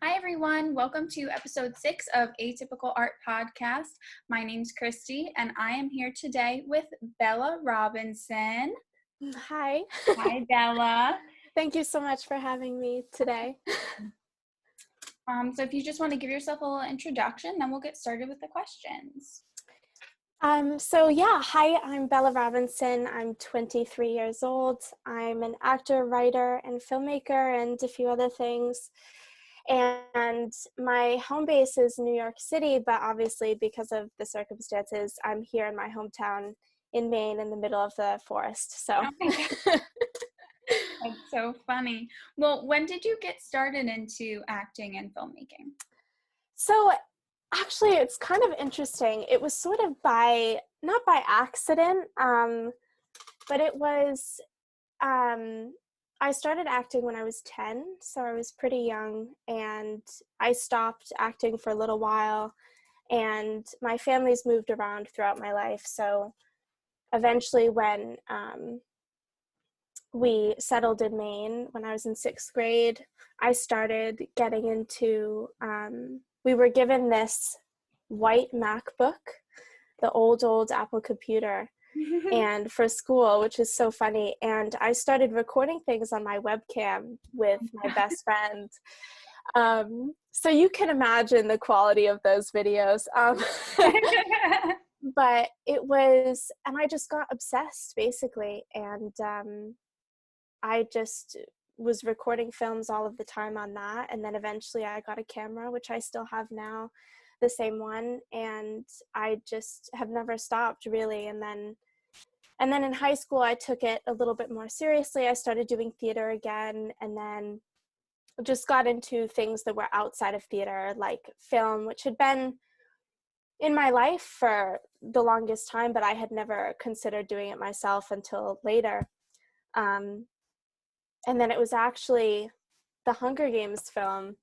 Hi, everyone. Welcome to episode 6 of Atypical Art Podcast. My name's Christy, and I am here today with Bella Robinson. Hi. Hi, Bella. Thank you so much for having me today. So if you just want to give yourself a little introduction, then we'll get started with the questions. Hi, I'm Bella Robinson. I'm 23 years old. I'm an actor, writer, and filmmaker, and a few other things. And my home base is New York City, but obviously because of the circumstances, I'm here in my hometown in Maine in the middle of the forest. So. Oh my God. That's so funny. Well, when did you get started into acting and filmmaking? So actually, it's kind of interesting. It was sort of not by accident, but it was, I started acting when I was 10, so I was pretty young, and I stopped acting for a little while, and my family's moved around throughout my life, so eventually when we settled in Maine when I was in 6th grade, I started getting into, we were given this white MacBook, the old Apple computer, and for school, which is so funny. And I started recording things on my webcam with my best friend. So you can imagine the quality of those videos. But it was, and I just got obsessed basically. And I just was recording films all of the time on that. And then eventually I got a camera, which I still have now, the same one. And I just have never stopped really. And then in high school, I took it a little bit more seriously. I started doing theater again, and then just got into things that were outside of theater, like film, which had been in my life for the longest time, but I had never considered doing it myself until later. And then it was actually the Hunger Games film,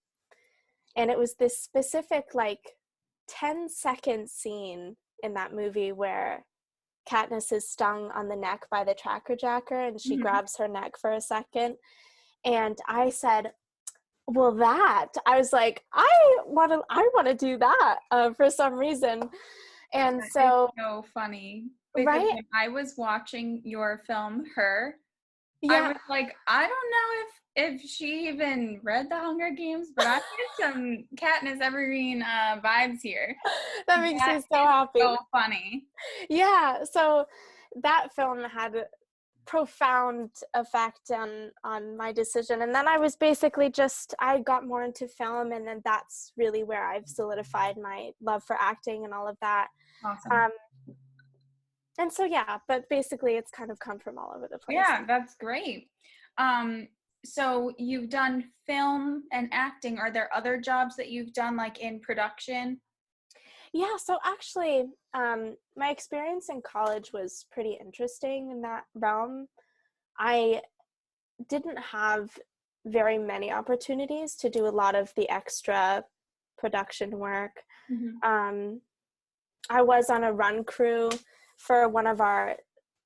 and it was this specific 10-second scene in that movie where Katniss is stung on the neck by the tracker jacker, and she grabs her neck for a second. And I said, well, I was like, I want to do that for some reason. And so it's so funny. Because right? when I was watching your film, Her, Yeah. I was like, I don't know if she even read the Hunger Games, but I get some Katniss Evergreen vibes here. That makes me so happy. So funny. Yeah. So that film had a profound effect on my decision. And then I was basically I got more into film, and then that's really where I've solidified my love for acting and all of that. Awesome. And so, yeah, but basically it's kind of come from all over the place. Yeah, that's great. So you've done film and acting. Are there other jobs that you've done like in production? Yeah, so actually, my experience in college was pretty interesting in that realm. I didn't have very many opportunities to do a lot of the extra production work. I was on a run crew for one of our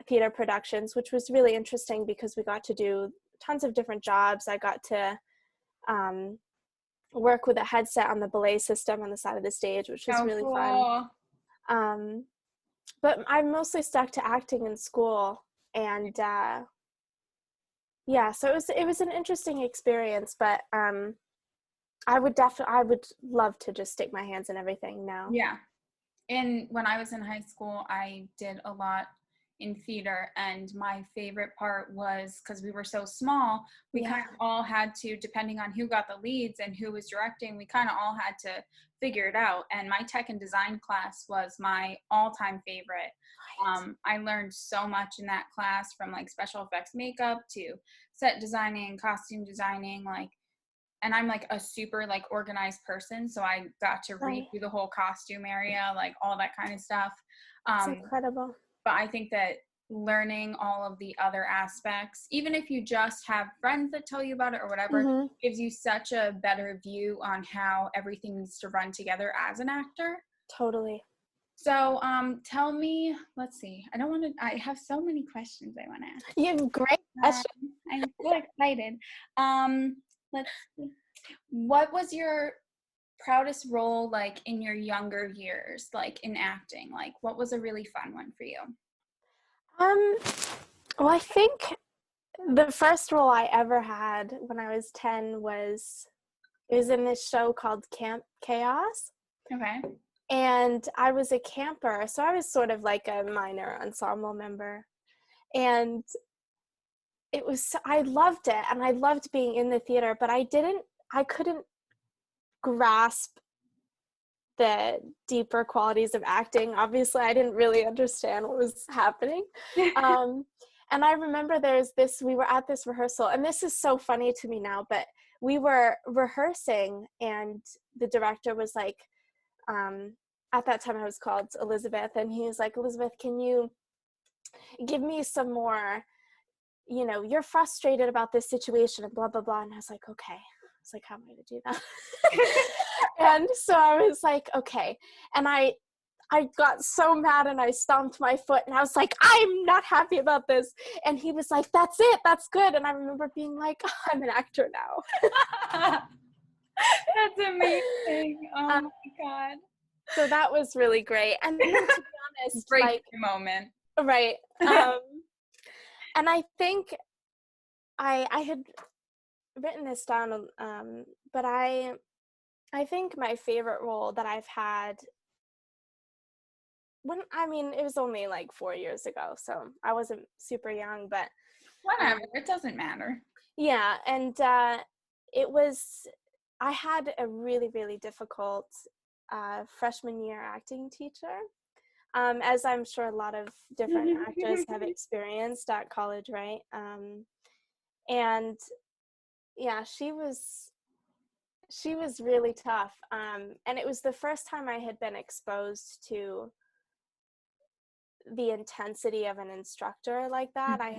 theater productions, which was really interesting because we got to do tons of different jobs. I got to work with a headset on the belay system on the side of the stage, which was really cool. fun. But I mostly stuck to acting in school, and yeah, so it was an interesting experience. But I would love to just stick my hands in everything now. Yeah. And when I was in high school, I did a lot in theater, and my favorite part was because we were so small, we kind of all had to, depending on who got the leads and who was directing, we kind of all had to figure it out. And my tech and design class was my all-time favorite. I learned so much in that class, from like special effects makeup to set designing, costume designing, and I'm like a super organized person, so I got to read through the whole costume area, like all that kind of stuff. It's incredible. But I think that learning all of the other aspects, even if you just have friends that tell you about it or whatever, gives you such a better view on how everything needs to run together as an actor. Totally. So tell me, let's see, I have so many questions I want to ask. You have great questions. I'm so excited. Let's see. What was your proudest role like in your younger years, like in acting? Like what was a really fun one for you? Um, well, I think the first role I ever had when I was 10 was it was in this show called Camp Chaos. Okay. And I was a camper, so I was sort of like a minor ensemble member. And I loved it, and I loved being in the theater, but I couldn't grasp the deeper qualities of acting. Obviously, I didn't really understand what was happening. And I remember we were at this rehearsal, and this is so funny to me now, but we were rehearsing, and the director was like, at that time I was called Elizabeth, and he was like, Elizabeth, can you give me some more, you're frustrated about this situation and blah, blah, blah. And I was like, okay. I was like, how am I going to do that? And so I was like, okay. And I got so mad and I stomped my foot and I was like, I'm not happy about this. And he was like, that's it. That's good. And I remember being like, oh, I'm an actor now. That's amazing. Oh my God. So that was really great. And then to be honest, Breakthrough moment. Right. And I think I had written this down, but I think my favorite role that I've had it was only like 4 years ago, so I wasn't super young, but Whatever, it doesn't matter. yeah, and I had a really, really difficult freshman year acting teacher, as I'm sure a lot of different actors have experienced at college, right? And yeah, she was really tough, and it was the first time I had been exposed to the intensity of an instructor like that. Mm-hmm.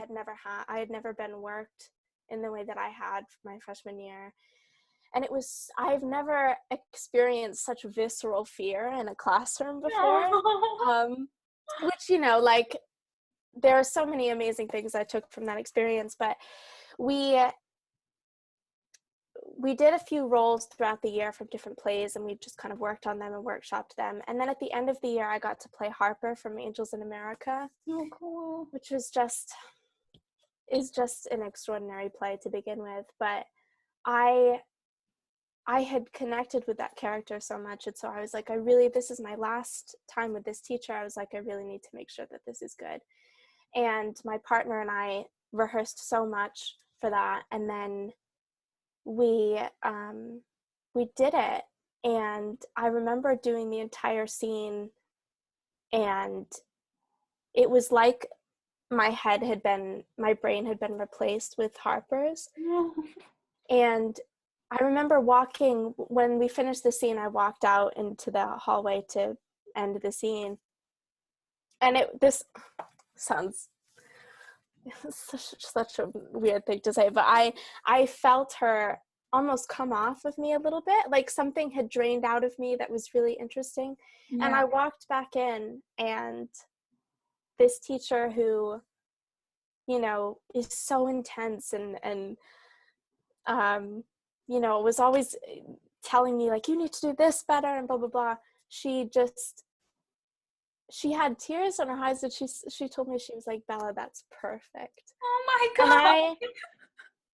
I had never been worked in the way that I had for my freshman year, and I've never experienced such visceral fear in a classroom before. No. Which, like, there are so many amazing things I took from that experience, but we did a few roles throughout the year from different plays, and we just kind of worked on them and workshopped them. And then at the end of the year, I got to play Harper from Angels in America. Oh, cool. Which is just an extraordinary play to begin with. But I had connected with that character so much, and so I was like, this is my last time with this teacher. I was like, I really need to make sure that this is good. And my partner and I rehearsed so much for that, and then we did it. And I remember doing the entire scene, and it was like my brain had been replaced with Harper's. No. And I remember when we finished the scene, I walked out into the hallway to end the scene. And this sounds such a weird thing to say, but I felt her almost come off of me a little bit, like something had drained out of me that was really interesting. Yeah. And I walked back in, and this teacher who, is so intense and was always telling me, like, you need to do this better and blah, blah, blah. She had tears in her eyes, and she told me, she was like, Bella, that's perfect. Oh my God. And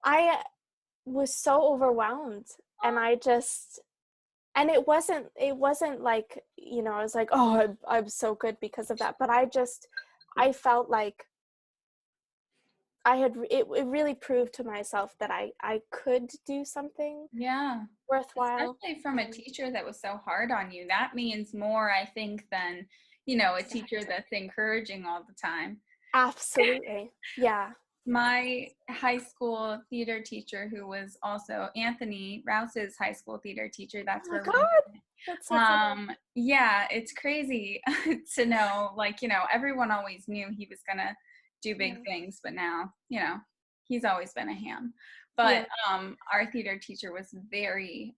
I was so overwhelmed, and it wasn't like, I was like, oh, I'm so good because of that. But I felt like it really proved to myself that I could do something worthwhile. Especially from a teacher that was so hard on you. That means more, I think, than, a teacher that's encouraging all the time. Absolutely. Yeah. My high school theater teacher, who was also Anthony Rouse's high school theater teacher, that's where That's so funny. Yeah, it's crazy to know, like, everyone always knew he was gonna do big things, but now, he's always been a ham. But our theater teacher was very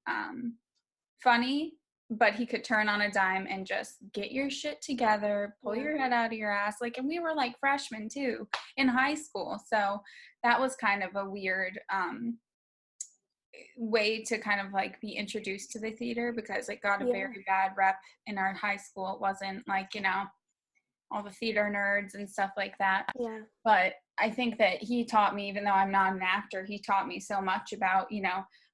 funny, but he could turn on a dime and just get your shit together, pull your head out of your ass. Like, and we were like freshmen too in high school. So that was kind of a weird way to kind of like be introduced to the theater, because it got a Yeah. very bad rep in our high school. It wasn't like, all the theater nerds and stuff like that. Yeah. But I think that he taught me, even though I'm not an actor, he taught me so much about,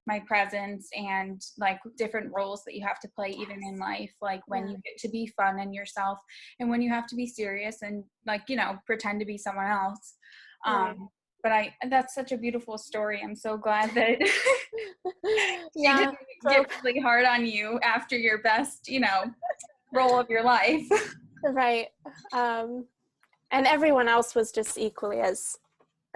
my presence and like different roles that you have to play even in life, like when Yeah. you get to be fun and yourself, and when you have to be serious and like, pretend to be someone else. Right. But that's such a beautiful story. I'm so glad that she Yeah. didn't So get really hard on you after your best, role of your life. right. And everyone else was just equally as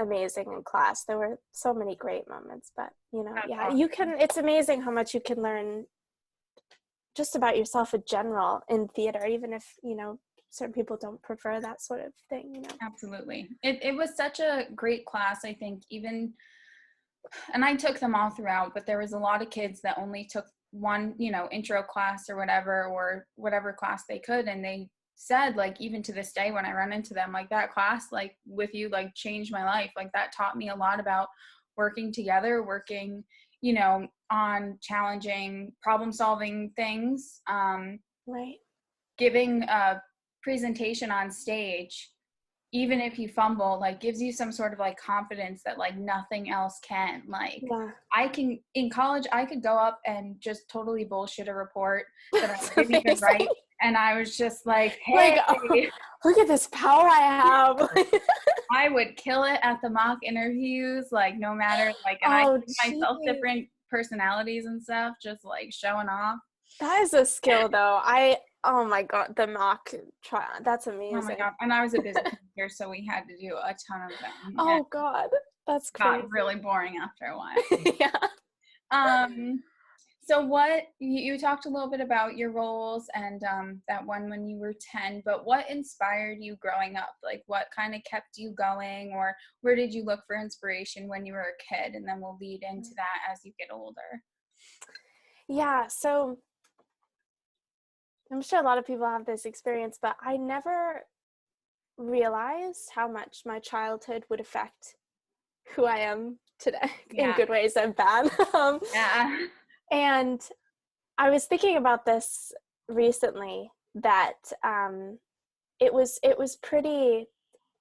amazing in class. There were so many great moments, but That's yeah, awesome. it's amazing how much you can learn just about yourself in general in theater, even if, certain people don't prefer that sort of thing. Absolutely. It was such a great class, I think, and I took them all throughout, but there was a lot of kids that only took one, intro class or whatever class they could. And they said, like, even to this day, when I run into them, like, that class, like, with you, like, changed my life. Like, that taught me a lot about working together, working, on challenging problem solving things, Right. giving a presentation on stage, even if you fumble, like, gives you some sort of like confidence that like nothing else can. Like, Yeah. in college, I could go up and just totally bullshit a report that I That's didn't even amazing. write. And I was just like, Like, hey, oh, look at this power I have. I would kill it at the mock interviews, like no matter, like, and I Oh, give myself geez. different personalities and stuff, just like showing off. That is a skill, though. Oh my God, the mock trial. That's Oh my amazing. God. And I was a business major, so we had to do a ton of them. And Oh God, that's it got crazy. really boring after a while. Yeah. Um, so what you talked a little bit about your roles and that one when you were 10, but what inspired you growing up? Like, what kind of kept you going, or where did you look for inspiration when you were a kid? And then we'll lead into that as you get older. Yeah, so I'm sure a lot of people have this experience, but I never realized how much my childhood would affect who I am today in Yeah. good ways and bad. Yeah. And I was thinking about this recently that it was pretty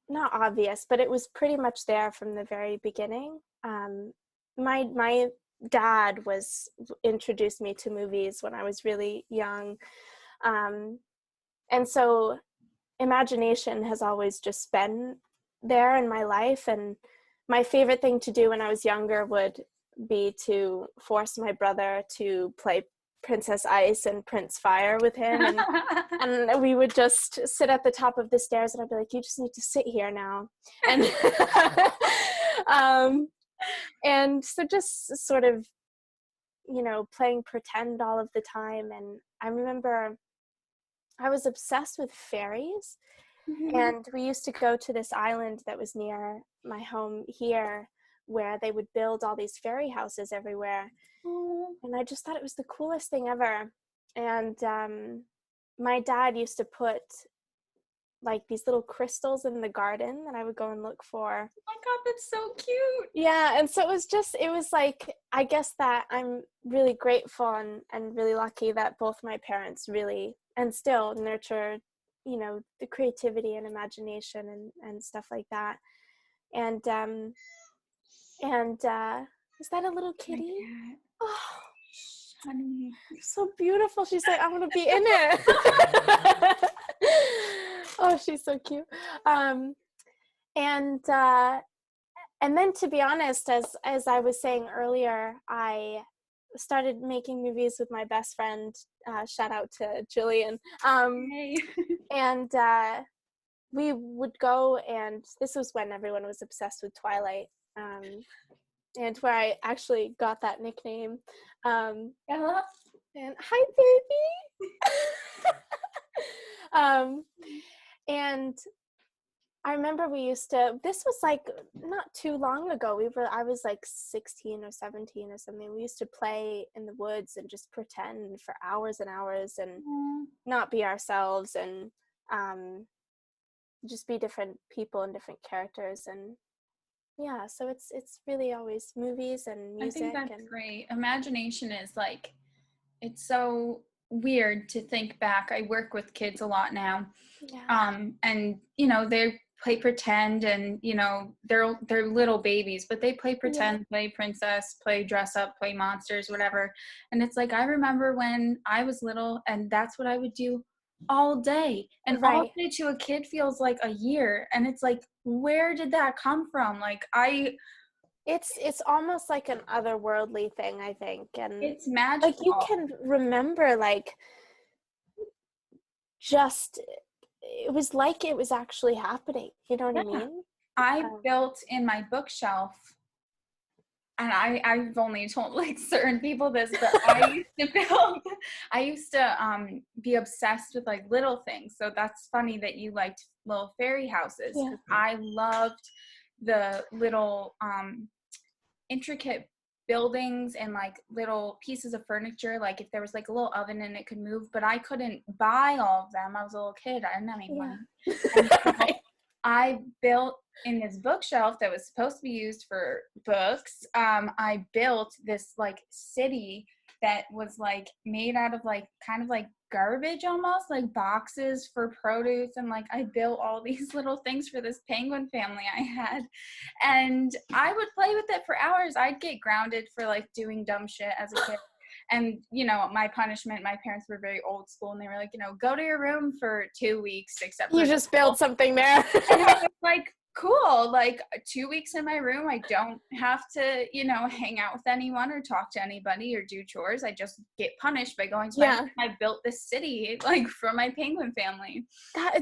not obvious, but it was pretty much there from the very beginning. My dad was introduced me to movies when I was really young, and so imagination has always just been there in my life. And my favorite thing to do when I was younger would be to force my brother to play Princess Ice and Prince Fire with him, and we would just sit at the top of the stairs, and I'd be like, you just need to sit here now. And um, and so just sort of playing pretend all of the time. And I remember I was obsessed with fairies, and we used to go to this island that was near my home here, where they would build all these fairy houses everywhere. And I just thought it was the coolest thing ever. And my dad used to put like these little crystals in the garden that I would go and look for. Oh my God, that's so cute. Yeah, and so it was like, I guess that I'm really grateful and really lucky that both my parents really and still nurture, the creativity and imagination and stuff like that. And is that a little My kitty? cat. Oh, Honey. you're so beautiful. She's like, I want to be in it. Oh, she's so cute. Um, and then, to be honest, as I was saying earlier, I started making movies with my best friend. Shout out to Jillian. Hey. And we would go, and this was when everyone was obsessed with Twilight, and where I actually got that nickname. Ella? And hi, baby. um, and I remember this was like not too long ago. I was like 16 or 17 or something. We used to play in the woods and just pretend for hours and hours and not be ourselves, and just be different people and different characters. And Yeah, so it's really always movies and I think music that's and great. Imagination is like, it's so weird to think back. I work with kids a lot now. yeah. And they play pretend, and they're little babies, but they play Yeah. pretend, play princess, play dress up, play monsters, whatever. And it's like, I remember when I was little, and that's what I would do all day. And all Right. day to a kid feels like a year. And it's like, where did that come from? Like, It's almost like an otherworldly thing, I think. And it's like you magical. can remember like just it was like it was actually happening. You know what I Yeah. mean? I Um, built in my bookshelf, and I've only told like certain people this, but I used to be obsessed with like little things. So that's funny that you liked little fairy houses, yeah. because I loved the little intricate buildings and like little pieces of furniture. Like if there was like a little oven and it could move, but I couldn't buy all of them. I was a little kid. I didn't have any Yeah. money. And so Right. I built in this bookshelf that was supposed to be used for books. I built this like city that was like made out of like kind of like garbage, almost like boxes for produce. And like I built all these little things for this penguin family I had. And I would play with it for hours. I'd get grounded for like doing dumb shit as a kid. And my punishment, my parents were very old school, and they were like, go to your room for 2 weeks, except You for just school. built something there. And I was like, cool, like 2 weeks in my room, I don't have to hang out with anyone or talk to anybody or do chores. I just get punished by going to my room. Yeah. I built this city like for my penguin family.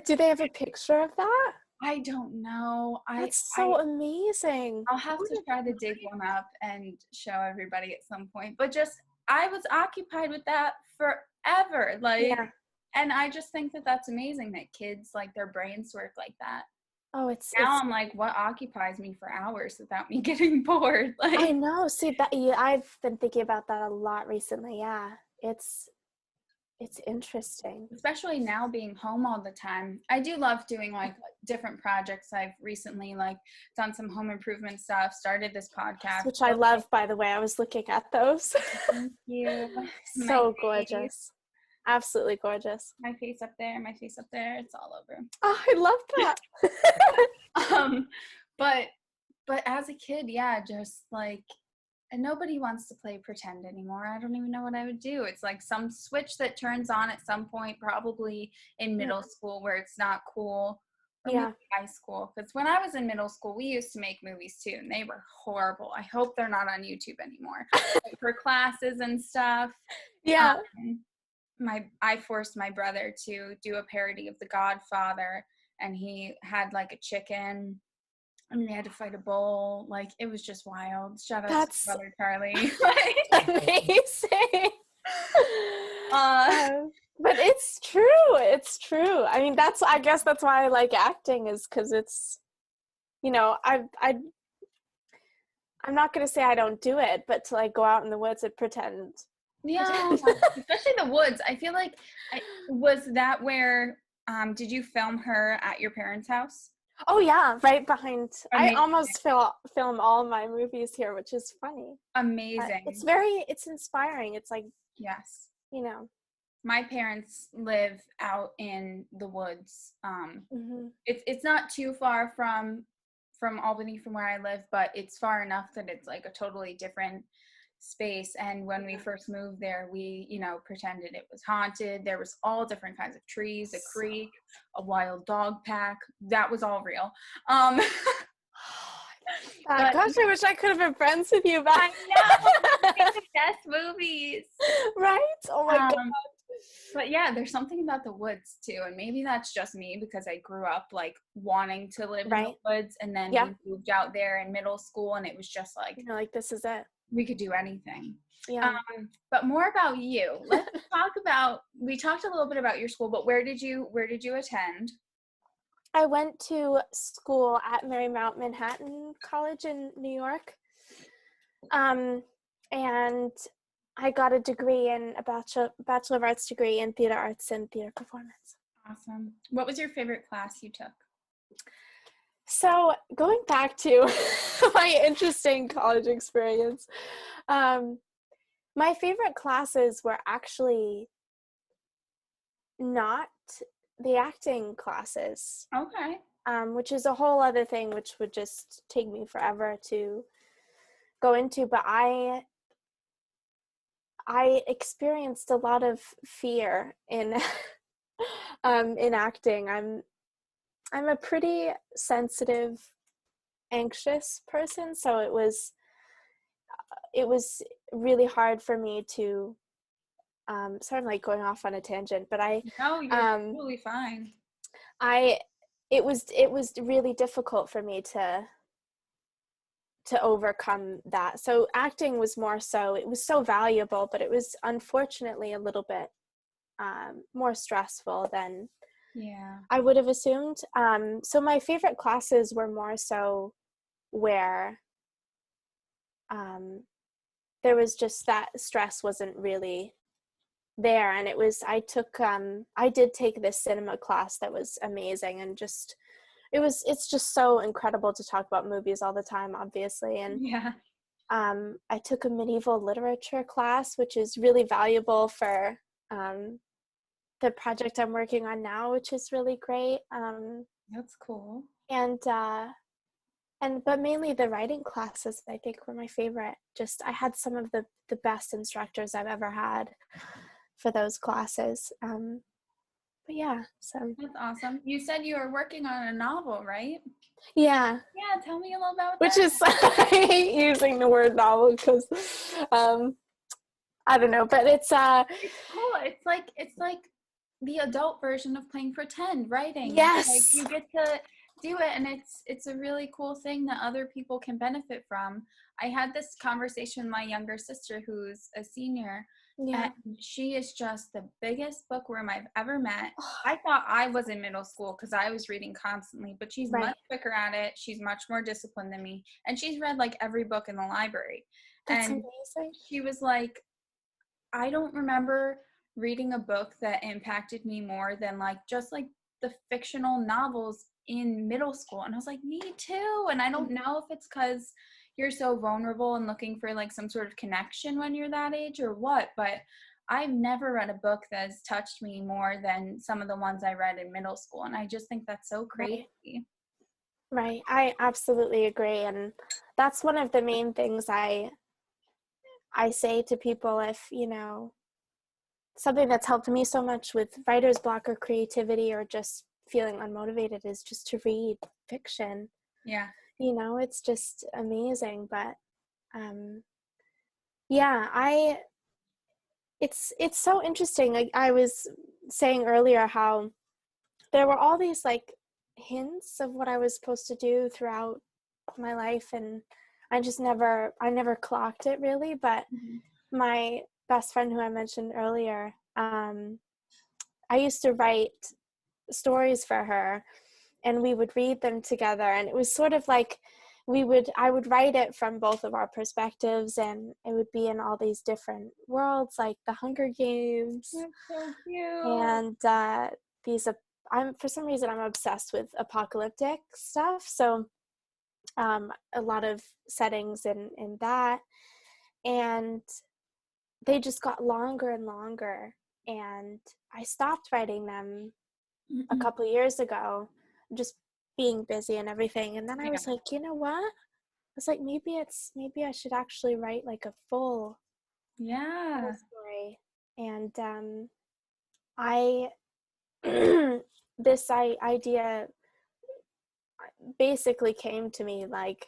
Do they have a picture of that? I don't know. That's I so amazing. I'll have to try to dig one up and show everybody at some point. But just, I was occupied with that forever. Like, Yeah. and I just think that that's amazing that kids, like, their brains work like that. Oh, it's Now it's I'm like, what occupies me for hours without me getting bored? I Like, know. See that yeah, I've been thinking about that a lot recently. Yeah. It's interesting. especially now being home all the time. I do love doing like different projects. I've recently like done some home improvement stuff, started this podcast. Which I love, by the way. I was looking at those. Thank you. My So face. gorgeous. Absolutely gorgeous. My face up there, my face up there, it's all over. Oh, I love that. um but as a kid, yeah, just like, and nobody wants to play pretend anymore. I don't even know what I would do. It's like some switch that turns on at some point, probably in Yeah. middle school, where it's not cool, or maybe Yeah. high school. Because when I was in middle school, we used to make movies too, and they were horrible. I hope they're not on YouTube anymore. Like for classes and stuff. Yeah. I forced my brother to do a parody of The Godfather, and he had like a chicken, and they had to fight a bull. Like, it was just wild. Shout out to That's my brother Charlie. amazing. uh, But it's true. It's true. I mean, I guess that's why I like acting, is because it's, I'm not going to say I don't do it, but to like go out in the woods and pretend. yeah, especially the woods. I feel like, was that where, did you film her at your parents' house? Oh yeah, right behind. I Amazing. almost film all my movies here, which is funny. But Amazing. it's inspiring. It's like, Yes. you know. My parents live out in the woods. Hmm. It's not too far from Albany, from where I live, but it's far enough that it's like a totally different space. And when we first moved there, we pretended it was haunted. There was all different kinds of trees, a creek, a wild dog pack. That was all real. But Gosh, I wish I could have been friends with you back. I know, it's the best movies. Right? Oh my God. But yeah, there's something about the woods too, and maybe that's just me because I grew up like wanting to live in the woods, and then we moved out there in middle school, and it was just like, like, this is it. we could do anything. Yeah. But more about you. Let's talk about. We talked a little bit about your school, but where did you attend? I went to school at Marymount Manhattan College in New York. And I got a degree in a Bachelor of Arts degree in theater arts and theater performance. Awesome. What was your favorite class you took? So going back to my interesting college experience, my favorite classes were actually not the acting classes, Okay. which is a whole other thing, which would just take me forever to go into. But I experienced a lot of fear in acting. I'm a pretty sensitive, anxious person, so it was really hard for me to sorry, I'm like going off on a tangent, but No, you're totally fine. I it was really difficult for me to overcome that. So acting was more so, it was so valuable, but it was unfortunately a little bit more stressful than Yeah. I would have assumed. So my favorite classes were more so where um, there was just that stress wasn't really there, and I did take this cinema class that was amazing, and just it's just so incredible to talk about movies all the time, obviously. And Yeah. I took a medieval literature class, which is really valuable for the project I'm working on now, which is really great. That's cool. And but mainly the writing classes, I think, were my favorite. Just I had some of the best instructors I've ever had for those classes. But yeah, so That's awesome. You said you were working on a novel, right? yeah, Yeah, tell me a little about which that. is I hate using the word novel because I don't know, but It's cool. It's like the adult version of playing pretend writing. It's like yes, you get to do it, and it's a really cool thing that other people can benefit from. I had this conversation with my younger sister who's a senior, and yeah, she is just the biggest bookworm I've ever met. I thought I was in middle school because I was reading constantly, but she's much right. quicker at it. She's much more disciplined than me, and she's read like every book in the library. That's And amazing. she was like, I don't remember reading a book that impacted me more than like just like the fictional novels in middle school. And I was like, me too. And I don't know if it's because you're so vulnerable and looking for like some sort of connection when you're that age or what, but I've never read a book that has touched me more than some of the ones I read in middle school. And I just think that's so Right, crazy. right. I absolutely agree, and that's one of the main things I say to people. If something that's helped me so much with writer's block or creativity or just feeling unmotivated is just to read fiction. Yeah. It's just amazing. But um yeah, it's so interesting. I was saying earlier how there were all these like hints of what I was supposed to do throughout my life, and I never clocked it really. But Mhm. my best friend, who I mentioned earlier, I used to write stories for her, and we would read them together, and it was sort of like I would write it from both of our perspectives, and it would be in all these different worlds, like the Hunger Games, That's so cute. and these I'm for some reason I'm obsessed with apocalyptic stuff, so a lot of settings in that, and they just got longer and longer, and I stopped writing them a Mhm. couple years ago, just being busy and everything. And then I Yeah. was like, you know what? I was like, maybe I should actually write like a full Yeah. story. And I idea basically came to me like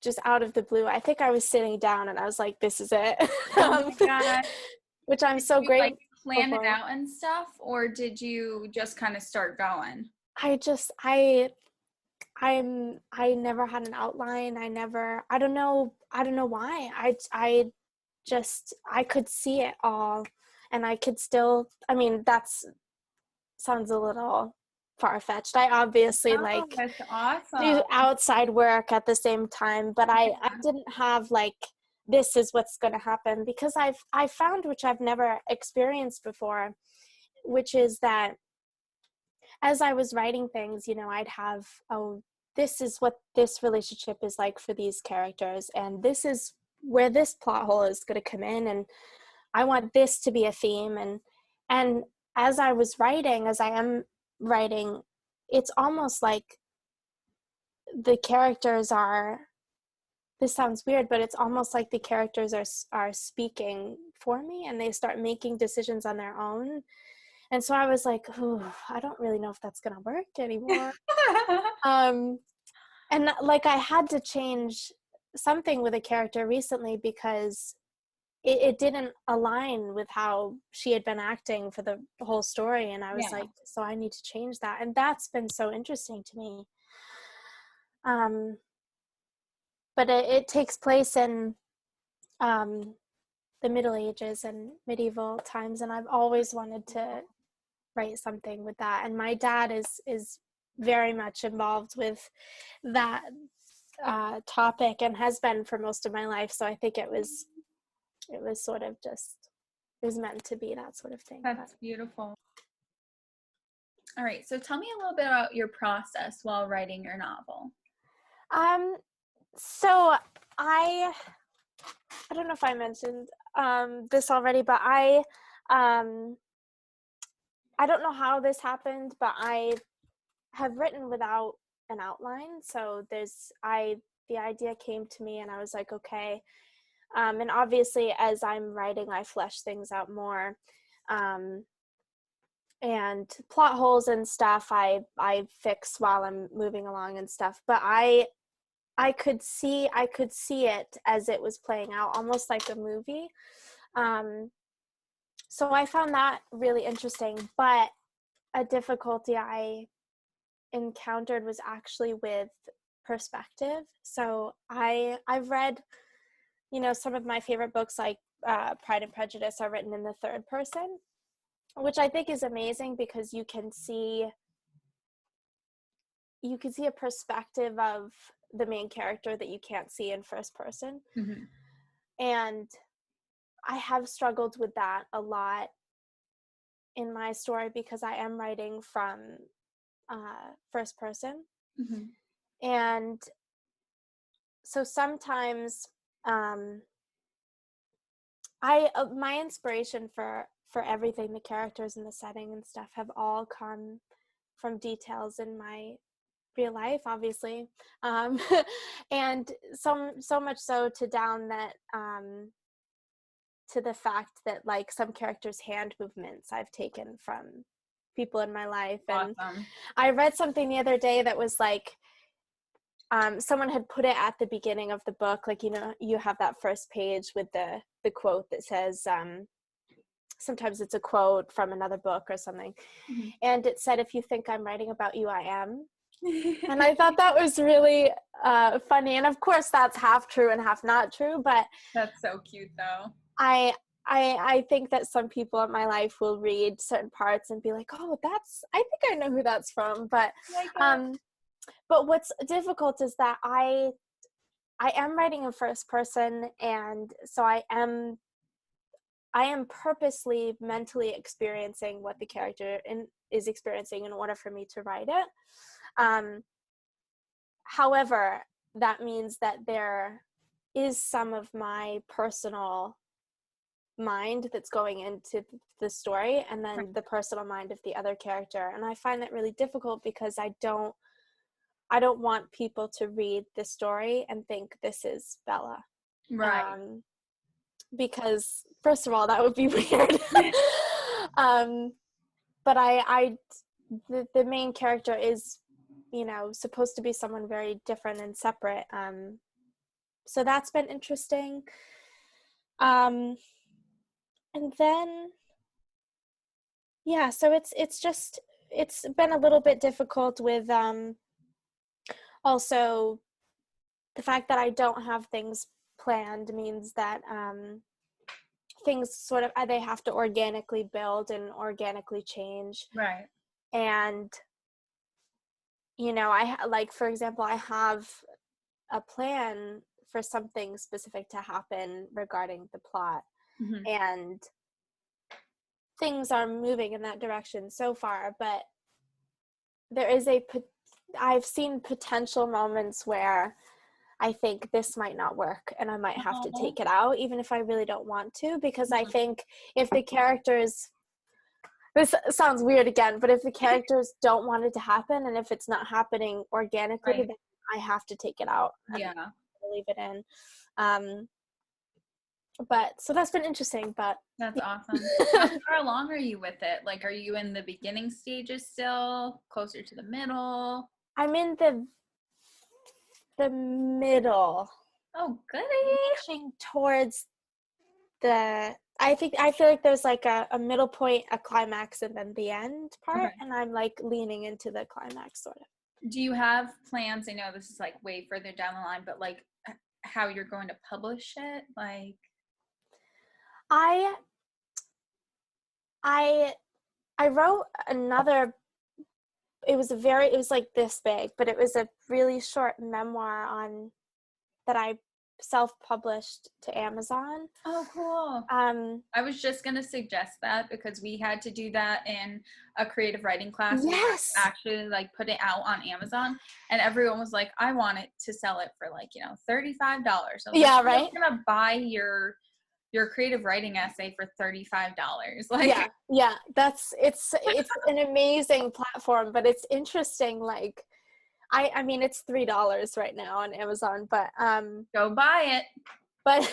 just out of the blue. I think I was sitting down and I was like, this is it. Oh my God. Which I'm Did so you like grateful plan it for. out and stuff, or did you just kind of start going? I just I never had an outline. I don't know why. I could see it all, and I could still, I mean, that's sounds a little far-fetched. I obviously Oh, like that's awesome. do outside work at the same time, but I Yeah. didn't have like this is what's going to happen, because I found, which I've never experienced before, which is that as I was writing things, you know, I'd have, oh, this is what this relationship is like for these characters, and this is where this plot hole is going to come in, and I want this to be a theme. And as I was writing, as I am writing, it's almost like the characters are, this sounds weird, but it's almost like the characters are speaking for me, and they start making decisions on their own. And so I was like, oh, I don't really know if that's going to work anymore. And like I had to change something with a character recently because it didn't align with how she had been acting for the whole story. And I was like, so I need to change that. And that's been so interesting to me. But it takes place in the Middle Ages and medieval times, and I've always wanted to write something with that. And my dad is very much involved with that topic and has been for most of my life. So I think it was sort of just, it was meant to be that sort of thing. That's beautiful. All right, so tell me a little bit about your process while writing your novel. So I don't know if I mentioned this already, but I don't know how this happened, but I have written without an outline. So the idea came to me and I was like, okay. And obviously as I'm writing, I flesh things out more. And plot holes and stuff I fix while I'm moving along and stuff. But I could see it as it was playing out, almost like a movie. So I found that really interesting. But a difficulty I encountered was actually with perspective. So I've read, you know, some of my favorite books like Pride and Prejudice are written in the third person, which I think is amazing because you can see a perspective of the main character that you can't see in first person. Mm-hmm. And I have struggled with that a lot in my story because I am writing from first person. Mm-hmm. And so sometimes my inspiration for everything, the characters and the setting and stuff, have all come from details in my real life, obviously. And so much so to down that to the fact that like some characters' hand movements I've taken from people in my life. And Awesome. I read something the other day that was like, someone had put it at the beginning of the book, like, you know, you have that first page with the quote that says, sometimes it's a quote from another book or something. Mm-hmm. And it said, if you think I'm writing about you, I am. And I thought that was really funny. And of course that's half true and half not true, but that's so cute though. I think that some people in my life will read certain parts and be like, oh, I think I know who that's from. But but what's difficult is that I am writing in first person, and so I am purposely mentally experiencing what the character is experiencing in order for me to write it. However, that means that there is some of my personal mind that's going into the story, and then the personal mind of the other character. And I find that really difficult because I don't want people to read the story and think this is Bella. Right. Because first of all, that would be weird. But the main character is, you know, supposed to be someone very different and separate. So that's been interesting. And then, yeah, so it's been a little bit difficult with also the fact that I don't have things planned means that things sort of, they have to organically build and organically change. Right. And, you know, like, for example, I have a plan for something specific to happen regarding the plot. Mm-hmm. And things are moving in that direction so far, but I've seen potential moments where I think this might not work and I might have to Oh, take it out, even if I really don't want to, because I think if the characters, this sounds weird again, but if the characters don't want it to happen and if it's not happening organically, right. then I have to take it out and Yeah. leave it in. But so that's been interesting, but That's awesome. How far along are you with it? Like, are you in the beginning stages still, closer to the middle? I'm in the middle, Oh, goody. pushing towards I feel like there's like a middle point, a climax, and then the end part, Okay. and I'm like leaning into the climax sort of. Do you have plans? I know this is like way further down the line, but like how you're going to publish it? Like, I I I wrote another. It was like this big, but it was a really short memoir on that I self-published to Amazon. oh, cool. I was just going to suggest that because we had to do that in a creative writing class. We had to Yes. actually like put it out on Amazon, and everyone was like, I want it to sell it for like, $35. I was Yeah, like, I'm right? just going to buy your creative writing essay for $35. Like, Yeah. It's an amazing platform, but it's interesting. Like, I mean, it's $3 right now on Amazon, go buy it. but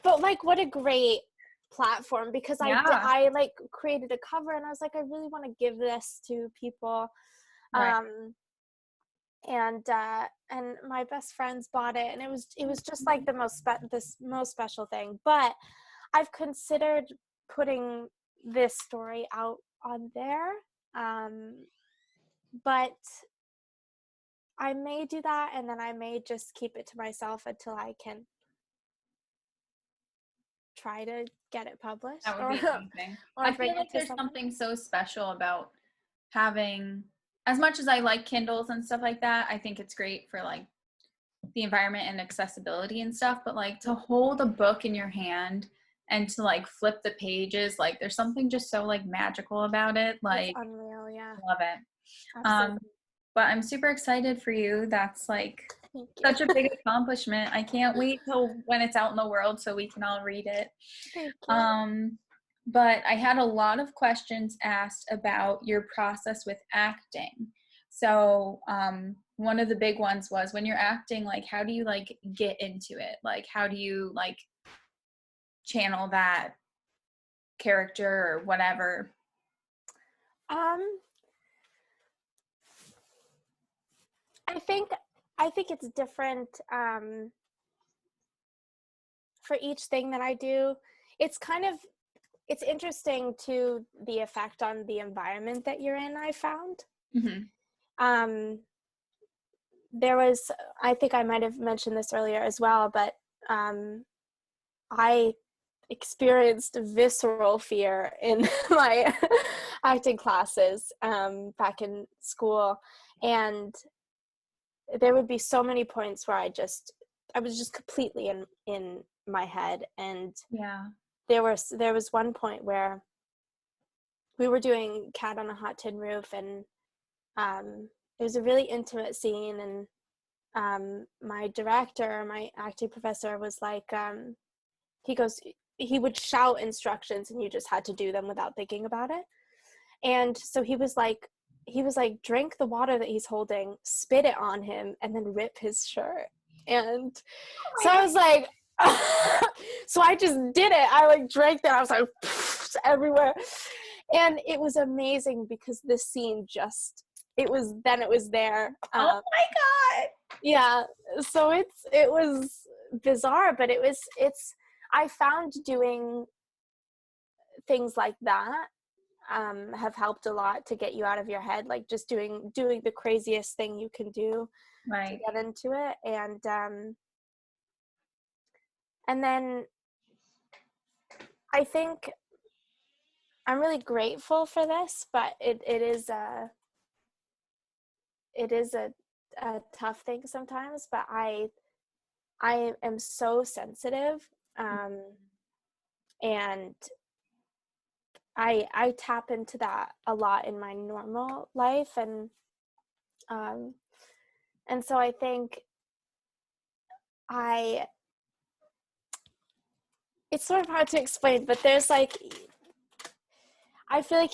but like, what a great platform, because Yeah. I like created a cover and I was like, I really want to give this to people. Right. And my best friends bought it, and it was just like the most special thing. But I've considered putting this story out on there, but I may do that, and then I may just keep it to myself until I can try to get it published That would or be amazing. or I bring feel it like to there's someone. something so special about having, as much as I like Kindles and stuff like that, I think it's great for like the environment and accessibility and stuff, but like to hold a book in your hand and to like flip the pages, like there's something just so like magical about it. It's Like, unreal, yeah, love it. absolutely. But I'm super excited for you. That's like Thank such a you. big accomplishment. I can't wait till when it's out in the world so we can all read it. Thank you. But I had a lot of questions asked about your process with acting. So one of the big ones was when you're acting, like how do you like get into it? Like how do you like channel that character or whatever? Um, I think it's different for each thing that I do. It's kind of it's interesting to the effect on the environment that you're in, I found. Mm-hmm. Um, there was, I think I might have mentioned this earlier as well, but I experienced visceral fear in my acting classes back in school. And there would be so many points where I was just completely in my head. And Yeah. there was one point where we were doing Cat on a Hot Tin Roof, and it was a really intimate scene. And my director, my acting professor, was like, he would shout instructions, and you just had to do them without thinking about it. And so he was like, drink the water that he's holding, spit it on him, and then rip his shirt. And so I was like, so I just did it. I like drank that. I was like everywhere. And it was amazing because this scene it was there. Oh my God. Yeah. So it was bizarre, but I found doing things like that have helped a lot to get you out of your head, like just doing the craziest thing you can do to Right. get into it. And then I think I'm really grateful for this, but it is a tough thing sometimes. But I am so sensitive, and I tap into that a lot in my normal life, and Um, and so I think I, it's sort of hard to explain, but there's like, I feel like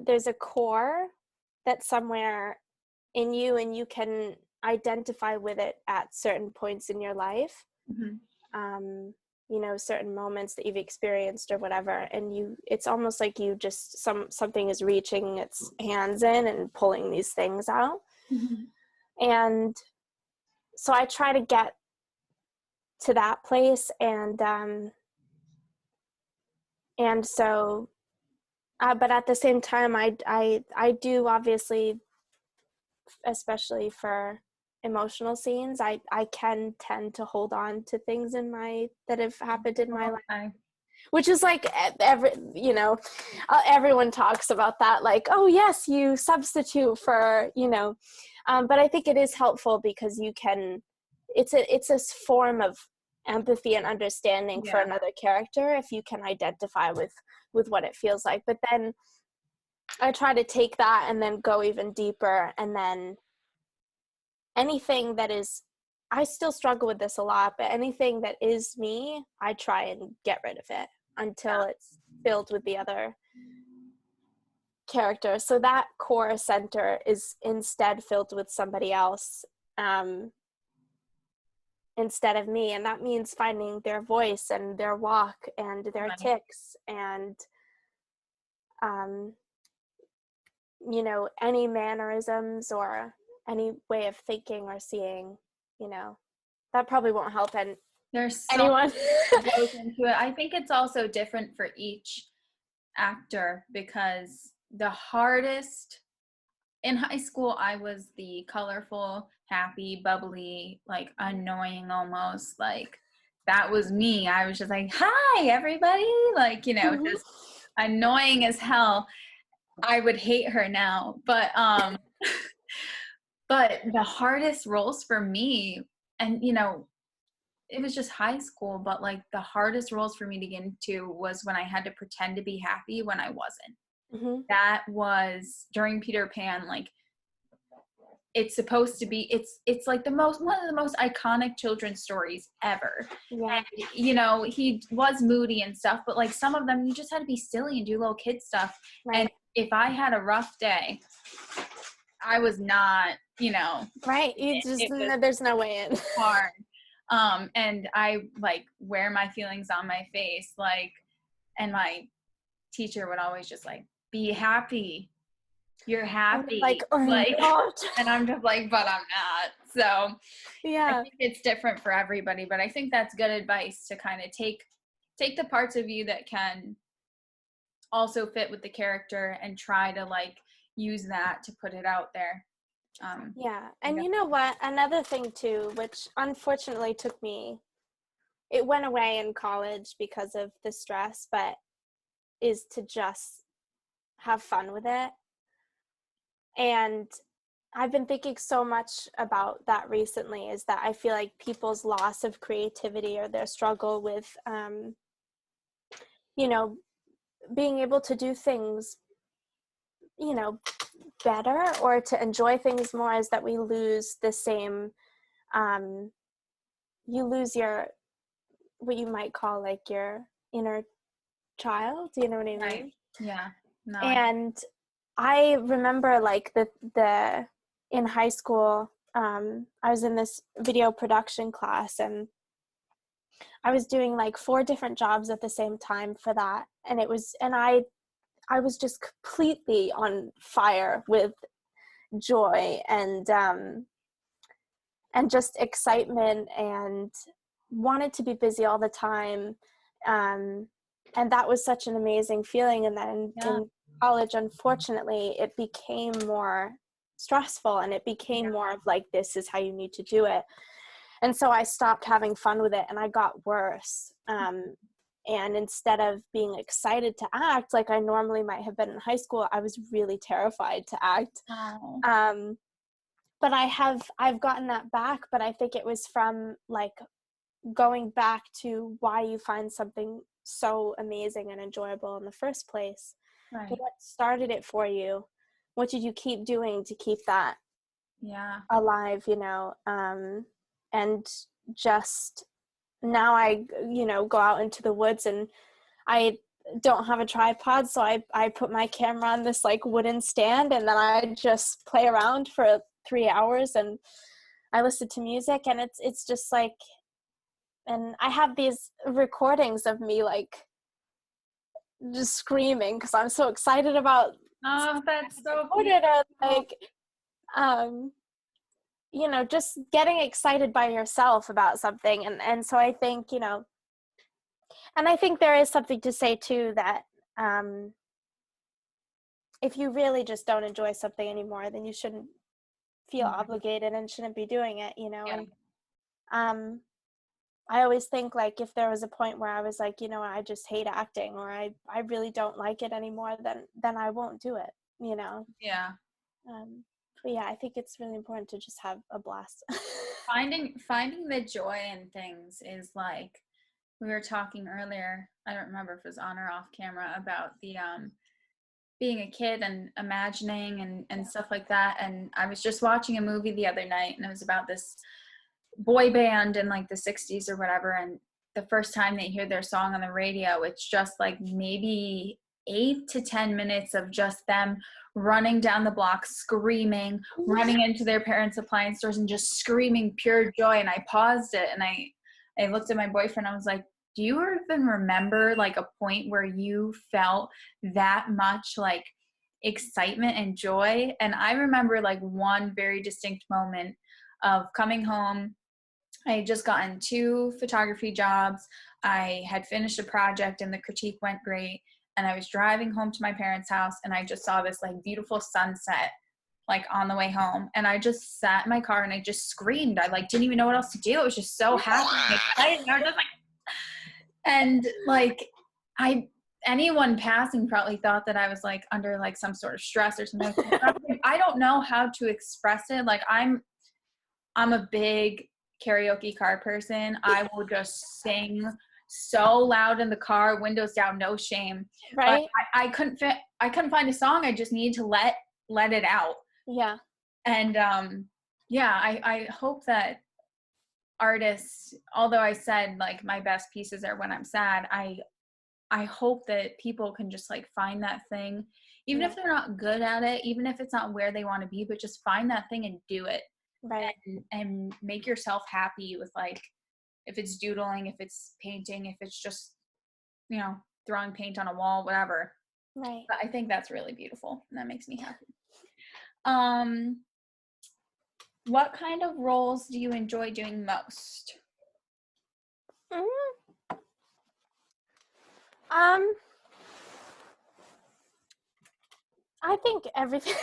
there's a core that's somewhere in you and you can identify with it at certain points in your life. Mm-hmm. Certain moments that you've experienced or whatever, and it's almost like you just something is reaching its hands in and pulling these things out. Mm-hmm. And so I try to get to that place, and so but at the same time I do obviously, especially for emotional scenes, I can tend to hold on to things that have happened in my life, Okay. which is like everyone talks about that, like, oh yes, you substitute for, but I think it is helpful because it's a form of empathy and understanding for Yeah. another character if you can identify with what it feels like. But then I try to take that and then go even deeper, and then anything that is, I still struggle with this a lot, but anything that is me, I try and get rid of it until it's filled with the other character. So that core center is instead filled with somebody else, instead of me. And that means finding their voice and their walk and their Right. tics and, any mannerisms or any way of thinking or seeing, that probably won't help There's so anyone. much that goes into it. I think it's also different for each actor because the hardest in high school, I was the colorful, happy, bubbly, like annoying almost. Like that was me. I was just like, hi, everybody. Like, just annoying as hell. I would hate her now. But the hardest roles for me, and it was just high school, but like the hardest roles for me to get into was when I had to pretend to be happy when I wasn't. Mm-hmm. That was during Peter Pan. Like it's supposed to be, it's like one of the most iconic children's stories ever. Yeah. And he was moody and stuff, but like some of them you just had to be silly and do little kid stuff. Right. And if I had a rough day, I was not, Right. it was There's no way in. hard. And I like wear my feelings on my face, like, and my teacher would always just like, be happy, you're happy, Like, oh my God. and I'm just like, but I'm not. So I Yeah. think it's different for everybody, but I think that's good advice to kind of take the parts of you that can also fit with the character and try to like use that to put it out there. Yeah. And you know what? Another thing too, which unfortunately it went away in college because of the stress, but is to just have fun with it. And I've been thinking so much about that recently, is that I feel like people's loss of creativity or their struggle with, being able to do things, better or to enjoy things more, is that we lose the same, you lose what you might call like your inner child. Do you know what I mean? Right. Yeah. No. And I remember like the in high school, I was in this video production class, and I was doing like 4 different jobs at the same time for that. And I was just completely on fire with joy and just excitement, and wanted to be busy all the time. And that was such an amazing feeling. And then in college, unfortunately, it became more stressful, and it became more of like, this is how you need to do it. And so I stopped having fun with it, and I got worse. And instead of being excited to act like I normally might have been in high school, I was really terrified to act. Oh. But I've gotten that back, but I think it was from like going back to why you find something so amazing and enjoyable in the first place. Right. What started it for you? What did you keep doing to keep that Yeah. alive, and just now I, go out into the woods, and I don't have a tripod, so I put my camera on this like wooden stand, and then I just play around for 3 hours, and I listen to music, and it's just like, and I have these recordings of me like just screaming because I'm so excited about Oh, that's so recorded, or beautiful. like just getting excited by yourself about something, and so I think, and I think there is something to say too that if you really just don't enjoy something anymore, then you shouldn't feel obligated and shouldn't be doing it, Yeah. and I always think like if there was a point where I was like, I just hate acting, or I really don't like it anymore, then I won't do it, Yeah. but yeah, I think it's really important to just have a blast. Finding the joy in things is like, we were talking earlier, I don't remember if it was on or off camera, about the being a kid and imagining and stuff like that. And I was just watching a movie the other night, and it was about this boy band in like the 60s or whatever, and the first time they hear their song on the radio, it's just like maybe 8 to 10 minutes of just them running down the block screaming, running into their parents' appliance stores and just screaming pure joy. And I paused it, and I looked at my boyfriend. I was like, do you even remember like a point where you felt that much like excitement and joy? And I remember like one very distinct moment of coming home. I had just gotten 2 photography jobs. I had finished a project and the critique went great. And I was driving home to my parents' house, and I just saw this like beautiful sunset like on the way home. And I just sat in my car and I just screamed. I like didn't even know what else to do. I was just so happy and excited. I was just like, and like anyone passing probably thought that I was like under like some sort of stress or something. I don't know how to express it. Like I'm a big karaoke car person. I will just sing so loud in the car, windows down, no shame. But Right? I couldn't find a song. I just needed to let it out. Yeah. And yeah, I hope that artists, although I said like my best pieces are when I'm sad, I hope that people can just like find that thing, even if they're not good at it, even if it's not where they want to be, but just find that thing and do it. Right. And make yourself happy with like, if it's doodling, if it's painting, if it's just, throwing paint on a wall, whatever. Right. But I think that's really beautiful, and that makes me happy. What kind of roles do you enjoy doing most? Um, I think everything,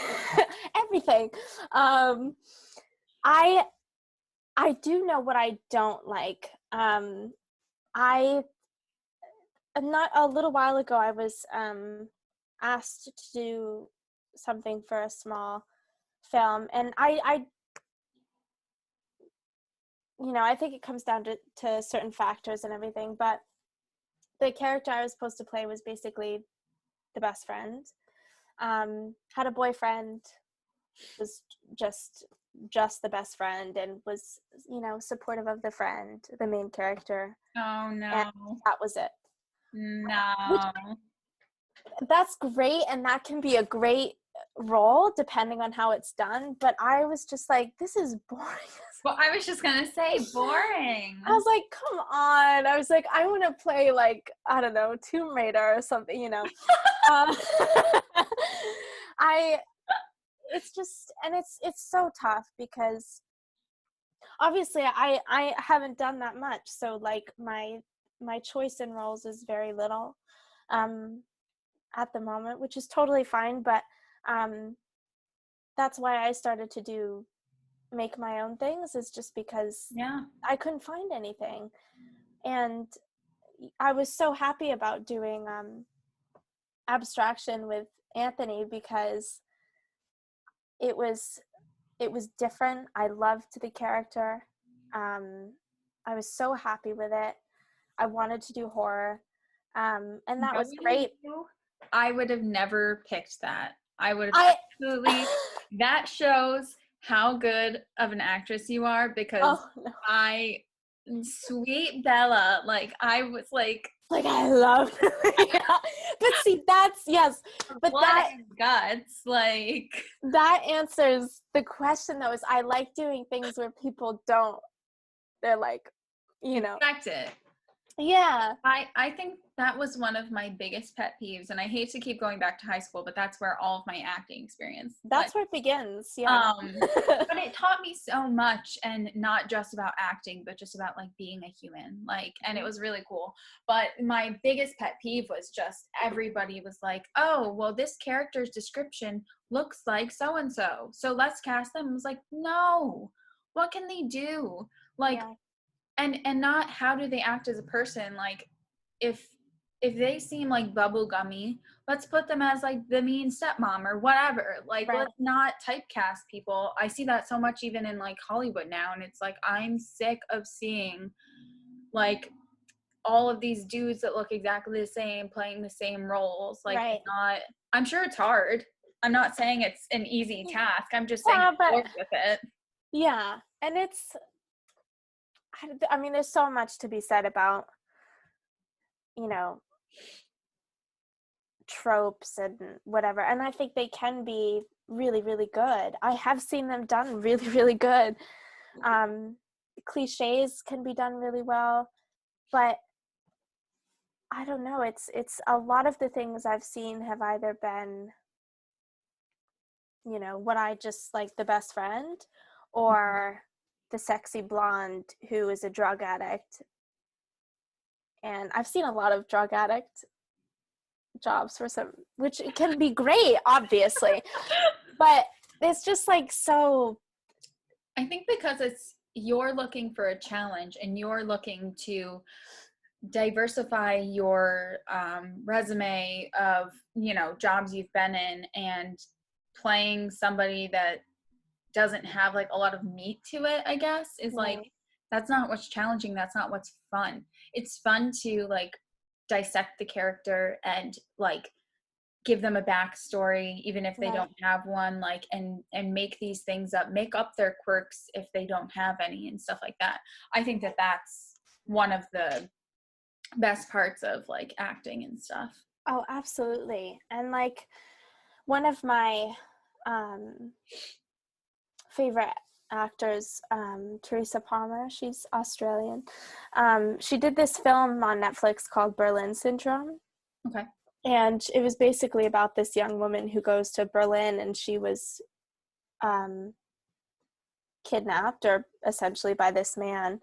everything. I I do know what I don't like. I not a little while ago I was asked to do something for a small film, and I think it comes down to certain factors and everything, but the character I was supposed to play was basically the best friend. Had a boyfriend, was just the best friend, and was supportive of the main character, Oh and no. that was it. Which, No. that's great, and that can be a great role depending on how it's done, but I was just like, this is boring. Well, I was just gonna say boring. I was like, come on. I was like, I want to play like, I don't know, Tomb Raider or something, um, it's just, and it's so tough because obviously I haven't done that much, so like my choice in roles is very little at the moment, which is totally fine, but that's why I started to make my own things, is just because Yeah. I couldn't find anything. And I was so happy about doing abstraction with Anthony because it was different. I loved the character. I was so happy with it. I wanted to do horror, and that was great. I would have never picked that. I would have absolutely, that shows how good of an actress you are because Oh no. I, sweet Bella, like I was like Like I love yeah. But see that's yes. But blood that and guts, like that answers the question though, is I like doing things where people don't. They're like, you know. expect it. Yeah. I think that was one of my biggest pet peeves, and I hate to keep going back to high school, but that's where all of my acting experience, like, That's where it begins. Yeah. but it taught me so much, and not just about acting, but just about like being a human, like, and it was really cool. But my biggest pet peeve was just everybody was like, oh, well, this character's description looks like so and so, so let's cast them. I was like, no, what can they do? Like, Yeah. and not how do they act as a person, like if they seem like bubblegummy, let's put them as like the mean stepmom or whatever, like Right. let's not typecast people. I see that so much even in like Hollywood now, and it's like I'm sick of seeing like all of these dudes that look exactly the same playing the same roles, like Right. not, I'm sure it's hard, I'm not saying it's an easy task, I'm just saying Yeah, but work with it. yeah. And it's I mean there's so much to be said about, you know, tropes and whatever. And I think they can be really, really good. I have seen them done really, really good. Cliches can be done really well, but I don't know. It's a lot of the things I've seen have either been, you know, what I just like the best friend, or the sexy blonde who is a drug addict. And I've seen a lot of drug addict jobs for some, which can be great, obviously, but it's just like so. I think because it's, you're looking for a challenge and you're looking to diversify your resume of, you know, jobs you've been in, and playing somebody that doesn't have like a lot of meat to it, I guess, is like, Right. that's not what's challenging, that's not what's fun. It's fun to like dissect the character and like give them a backstory even if they Right. don't have one, like, and make these things up, make up their quirks if they don't have any and stuff like that. I think that that's one of the best parts of like acting and stuff. Oh, absolutely. And like one of my um favorite actors, Teresa Palmer, she's Australian. She did this film on Netflix called Berlin Syndrome. Okay. And it was basically about this young woman who goes to Berlin, and she was um, kidnapped, or essentially by this man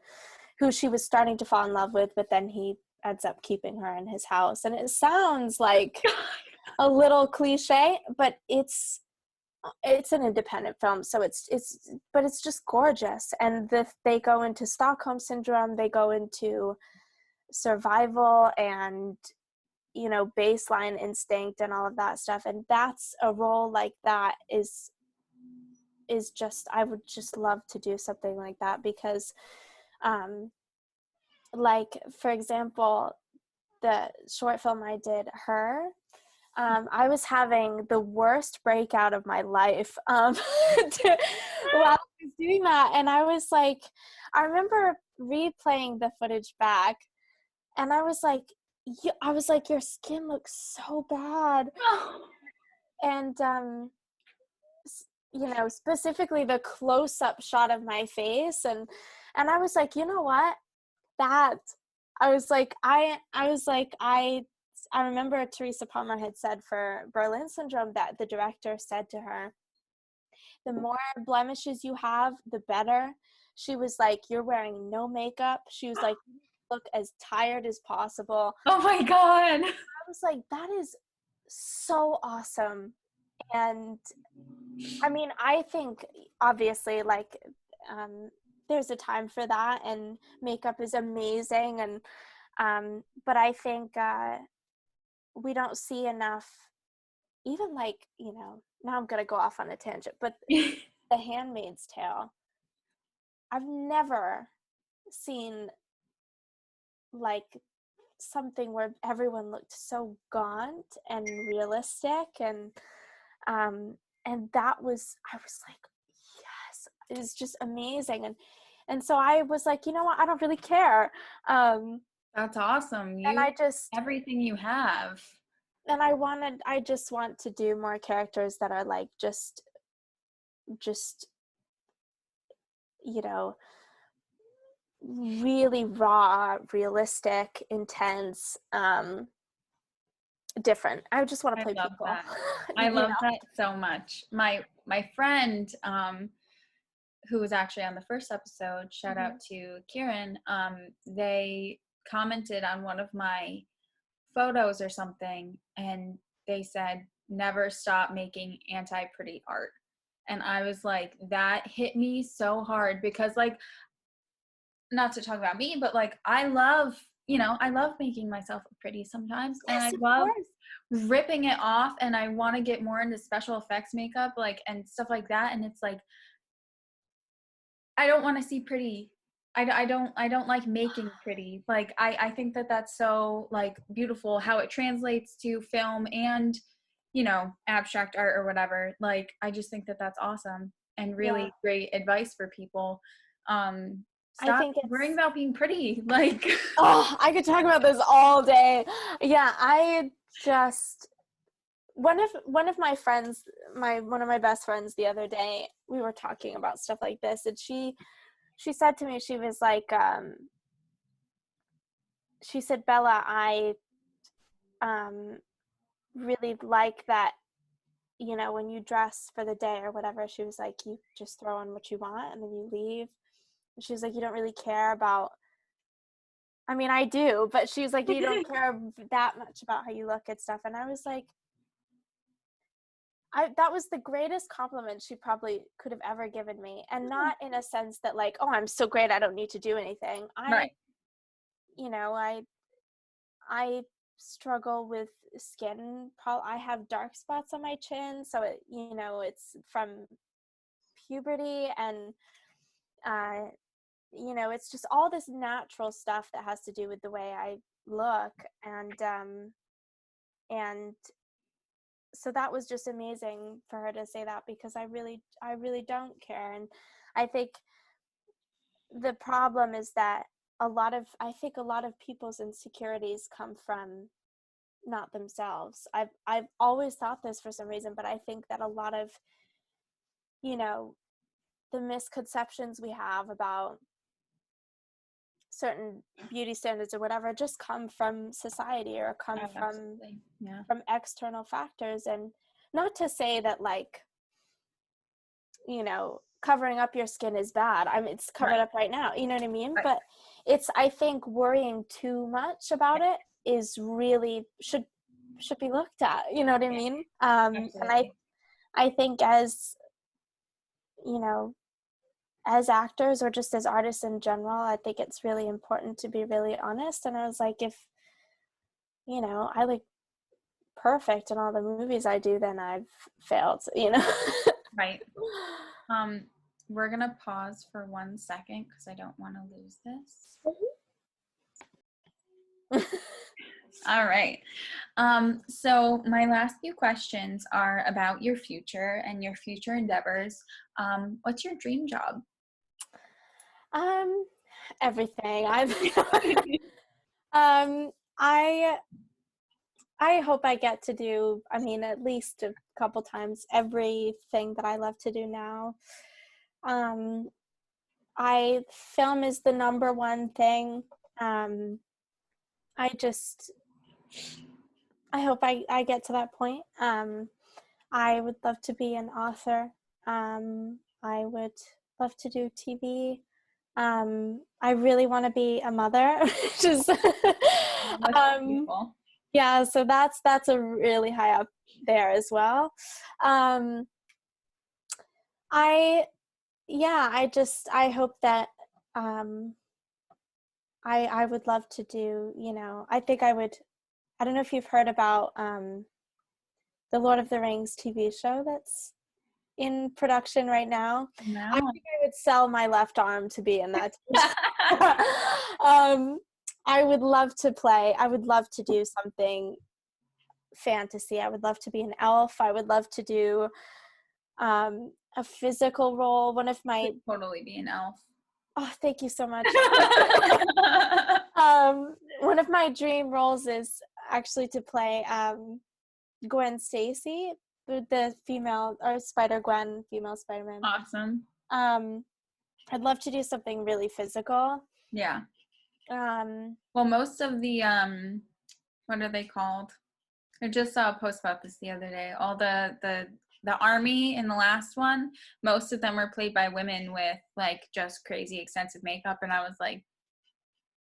who she was starting to fall in love with, but then he ends up keeping her in his house. And it sounds like a little cliche, but it's an independent film, so but it's just gorgeous. And they go into Stockholm syndrome, they go into survival and, you know, baseline instinct and all of that stuff. And that's a role like that is just, I would just love to do something like that, because like for example, the short film I did, Her, I was having the worst breakout of my life while I was doing that. And I was like, I remember replaying the footage back, and I was like, your skin looks so bad. And, you know, specifically the close-up shot of my face. And I was like, you know what? That, I remember Teresa Palmer had said for Berlin Syndrome that the director said to her, the more blemishes you have, the better. She was like, you're wearing no makeup. She was like, look as tired as possible. Oh my god. I was like, that is so awesome. And I mean, I think obviously like there's a time for that, and makeup is amazing. And but I think we don't see enough, even like, you know, now I'm gonna go off on a tangent, but The Handmaid's Tale, I've never seen like something where everyone looked so gaunt and realistic. And that was, I was like, is just amazing. And so I was like, you know what, I don't really care. That's awesome. And I just Everything you have. and I just want to do more characters that are like just you know, really raw, realistic, intense, different. I just want to I play love people. that. I You love know? that so much. My friend, who was actually on the first episode, shout out to Kieran, they commented on one of my photos or something, and they said, never stop making anti-pretty art. And I was like, that hit me so hard, because like, not to talk about me, but like, I love, I love making myself pretty sometimes. And Yes, I of love course. ripping it off, and I want to get more into special effects makeup, like, and stuff like that. And it's like, I don't want to see pretty. I don't like making pretty. Like, I think that that's so like beautiful how it translates to film and, abstract art or whatever. Like, I just think that that's awesome and Yeah. really great advice for people. I Stop think worrying it's, about being pretty. Like, oh, I could talk about this all day. Yeah, I just one of my friends, one of my best friends the other day, we were talking about stuff like this, and she said to me, she was like, she said, Bella, I um really like that, you know, when you dress for the day or whatever, she was like, you just throw on what you want and then you leave. And she was like, you don't really care about, I mean, I do, but she was like, you don't care that much about how you look and stuff. And I was like, that was the greatest compliment she probably could have ever given me. And not in a sense that like, oh, I'm so great, I don't need to do anything. right. You know, I struggle with skin. I have dark spots on my chin, so it, you know, it's from puberty, and uh, you know, it's just all this natural stuff that has to do with the way I look, and so that was just amazing for her to say that, because I really don't care. And I think the problem is that I think a lot of people's insecurities come from not themselves. I've always thought this for some reason, but I think that a lot of, you know, the misconceptions we have about certain beauty standards or whatever just come from society, or come Oh, absolutely. Yeah. from external factors. And not to say that, like, you know, covering up your skin is bad. I mean, it's covered up right now, you know what I mean? Right. But it's, I think worrying too much about it is really should be looked at, you know what I mean? And Absolutely. I think, as you know, as actors or just as artists in general, I think it's really important to be really honest. And I was like, if, you know, I look perfect in all the movies I do, then I've failed, you know? Right. We're gonna pause for 1 second because I don't want to lose this. All right. So my last few questions are about your future and your future endeavors. What's your dream job? Everything. Um, I I hope I get to do, I mean, at least a couple times everything that I love to do now. Um, Film is the number one thing. I just, I hope I get to that point. I would love to be an author. I would love to do TV. I really want to be a mother, which is, That's beautiful. yeah, so that's a really high up there as well. Um, I hope that I would love to do, you know, I think I don't know if you've heard about the Lord of the Rings TV show that's in production right now. I No. think I would sell my left arm to be in that. um, I would love to play. I would love to do something fantasy. I would love to be an elf. I would love to do A physical role. One of my, Could totally be an elf. oh, thank you so much. One of my dream roles is actually to play Gwen Stacy, the female, or Spider-Gwen, female Spider-Man. Awesome. I'd love to do something really physical. Yeah. Um, Well, most of the what are they called? I just saw a post about this the other day. All the army in the last one, most of them were played by women with like just crazy extensive makeup, and I was like,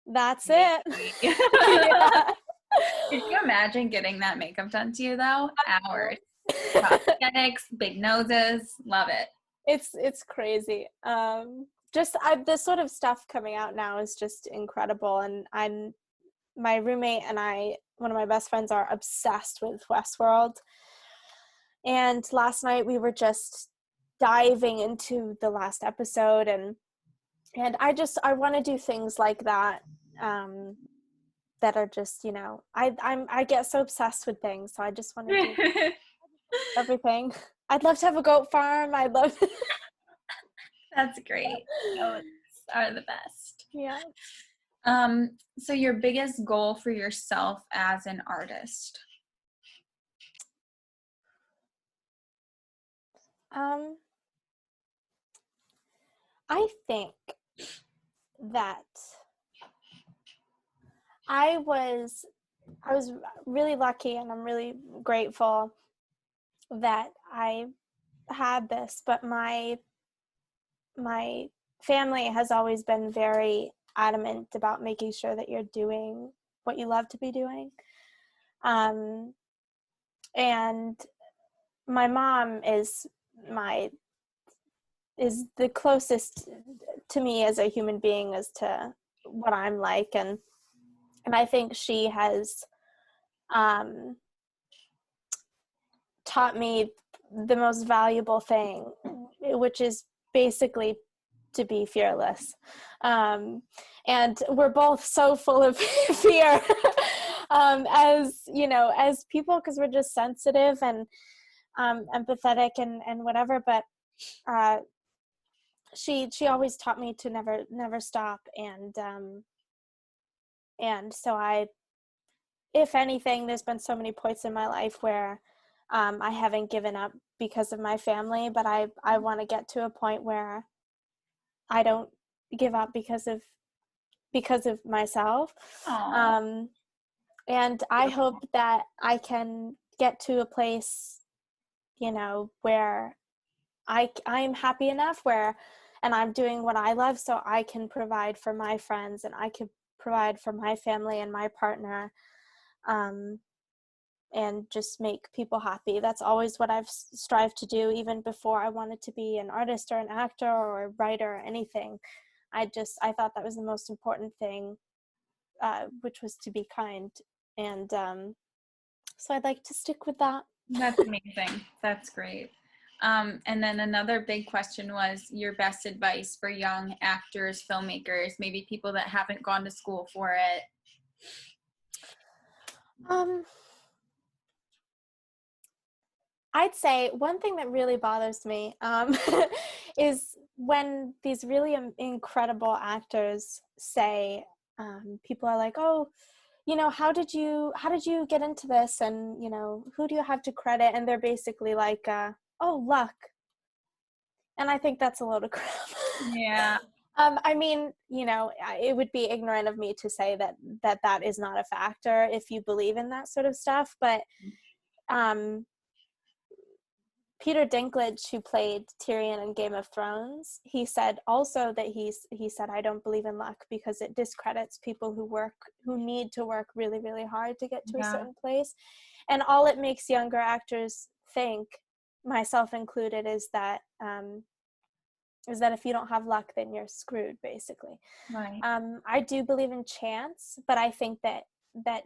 that's maybe. it. Yeah. Could you imagine getting that makeup done to you though? Hours. Prosthetics, big noses, love it. It's crazy. Just this sort of stuff coming out now is just incredible, and my roommate and I, one of my best friends, are obsessed with Westworld. And last night we were just diving into the last episode, and I want to do things like that, that are just, I get so obsessed with things, so I just want to do everything. I'd love to have a goat farm. I'd love. That's great. Goats are the best. Yeah. So your biggest goal for yourself as an artist? I think that I was really lucky, and I'm really grateful that I had this, but my family has always been very adamant about making sure that you're doing what you love to be doing. And my mom is the closest to me as a human being as to what I'm like, and I think she has taught me the most valuable thing, which is basically to be fearless. And we're both so full of fear, as as people, because we're just sensitive and empathetic and whatever. But she always taught me to never stop, and so if anything, there's been so many points in my life where I haven't given up because of my family, but I want to get to a point where I don't give up because of myself. And I hope that I can get to a place, where I'm happy enough and I'm doing what I love, so I can provide for my friends, and I can provide for my family and my partner, and just make people happy. That's always what I've strived to do, even before I wanted to be an artist or an actor or a writer or anything. I thought that was the most important thing, which was to be kind. And so I'd like to stick with that. That's amazing. That's great. And then another big question was your best advice for young actors, filmmakers, maybe people that haven't gone to school for it. I'd say one thing that really bothers me is when these really incredible actors say, people are like, oh, how did you get into this, and who do you have to credit, and they're basically like, oh, luck. And I think that's a load of crap. Yeah. I mean, it would be ignorant of me to say that is not a factor if you believe in that sort of stuff, but Peter Dinklage, who played Tyrion in Game of Thrones, he said also that he said, I don't believe in luck because it discredits people who need to work really, really hard to get to a certain place. And all it makes younger actors think, myself included, is that if you don't have luck, then you're screwed, basically. Right. I do believe in chance, but I think that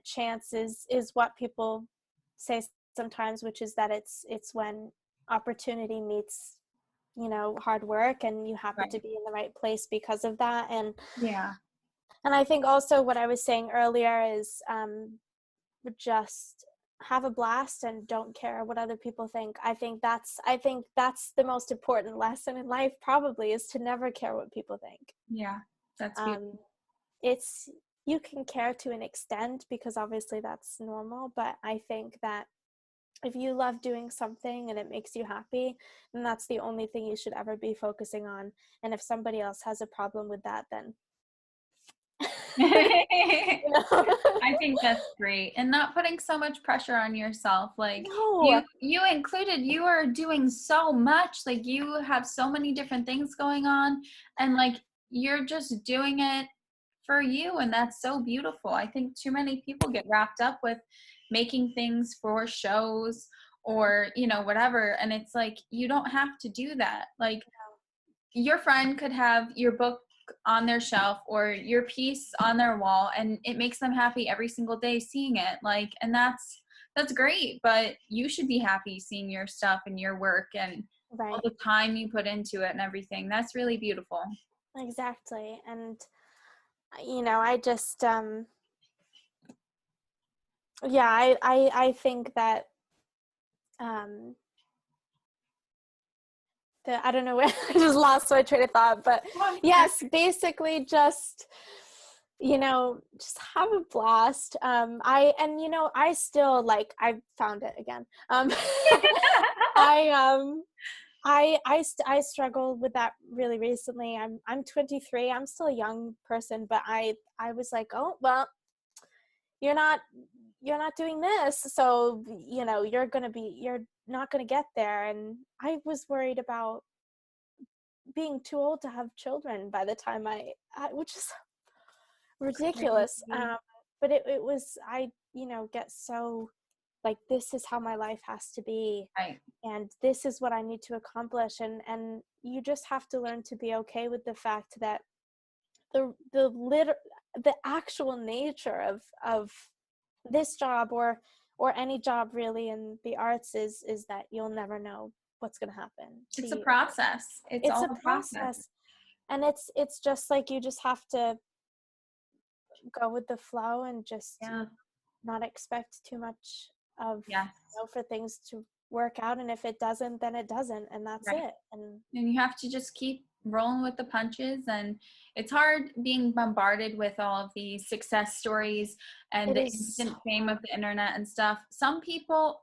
chance is what people say sometimes, which is that it's when opportunity meets hard work, and you happen to be in the right place because of that. And I think also what I was saying earlier is just have a blast and don't care what other people think. I think that's the most important lesson in life, probably, is to never care what people think. Yeah, that's beautiful. It's, you can care to an extent because obviously that's normal, but I think that if you love doing something and it makes you happy, then that's the only thing you should ever be focusing on. And if somebody else has a problem with that, then you know? I think that's great. And not putting so much pressure on yourself. Like No. you included, you are doing so much. Like you have so many different things going on, and like you're just doing it for you, and that's so beautiful. I think too many people get wrapped up with making things for shows or, you know, whatever, and it's like you don't have to do that. Like your friend could have your book on their shelf or your piece on their wall, and it makes them happy every single day seeing it. Like, and that's great, but you should be happy seeing your stuff and your work and all Right. the time you put into it and everything. That's really beautiful. Exactly. And you know, I just yeah, I think that um I don't know where I just lost my train of thought, but yes, basically just, you know, just have a blast. I still, like, I found it again. I I struggled with that really recently. I'm 23. I'm still a young person, but I was like, oh well, you're not doing this, so you know you're not gonna get there. And I was worried about being too old to have children by the time which is ridiculous. Crazy. But it was, I, you know, get so like, this is how my life has to be, Right. and this is what I need to accomplish. And you just have to learn to be okay with the fact that the actual nature of this job, or any job really in the arts, is that you'll never know what's going to happen to It's a you. process. It's It's all a a process. process, and it's just like, you just have to go with the flow and just Yeah. not expect too much of, Yes. for things to work out. And if it doesn't, then it doesn't, and that's Right. it. And And you have to just keep rolling with the punches. And it's hard being bombarded with all of these success stories and it the is so instant fame hard. of the internet and stuff. Some people,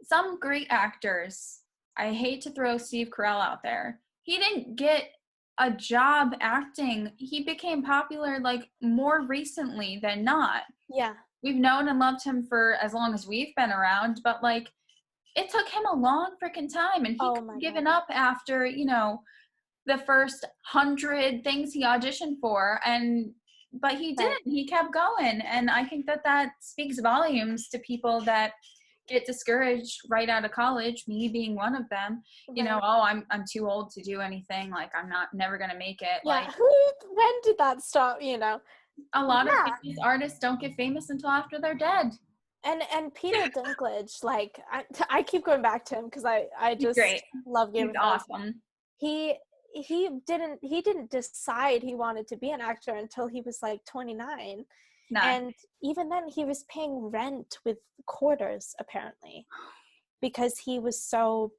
some great actors, I hate to throw Steve Carell out there, he didn't get a job acting. He became popular like more recently than not. Yeah. We've known and loved him for as long as we've been around, but like it took him a long freaking time, and he Oh could my have God. given up after, you know, the first 100 things he auditioned for, and but he Right. didn't. He kept going, and I think that that speaks volumes to people that get discouraged right out of college, me being one of them. You know, Right. oh, I'm too old to do anything, like I'm not never going to make it. Yeah. Like When did that stop, you know? a lot of Yeah. famous artists don't get famous until after they're dead. And Peter Dinklage, like, I keep going back to him because I He's great. just love Game He's of Thrones. awesome. He he didn't decide he wanted to be an actor until he was like 29. No. And even then he was paying rent with quarters, apparently, because he was so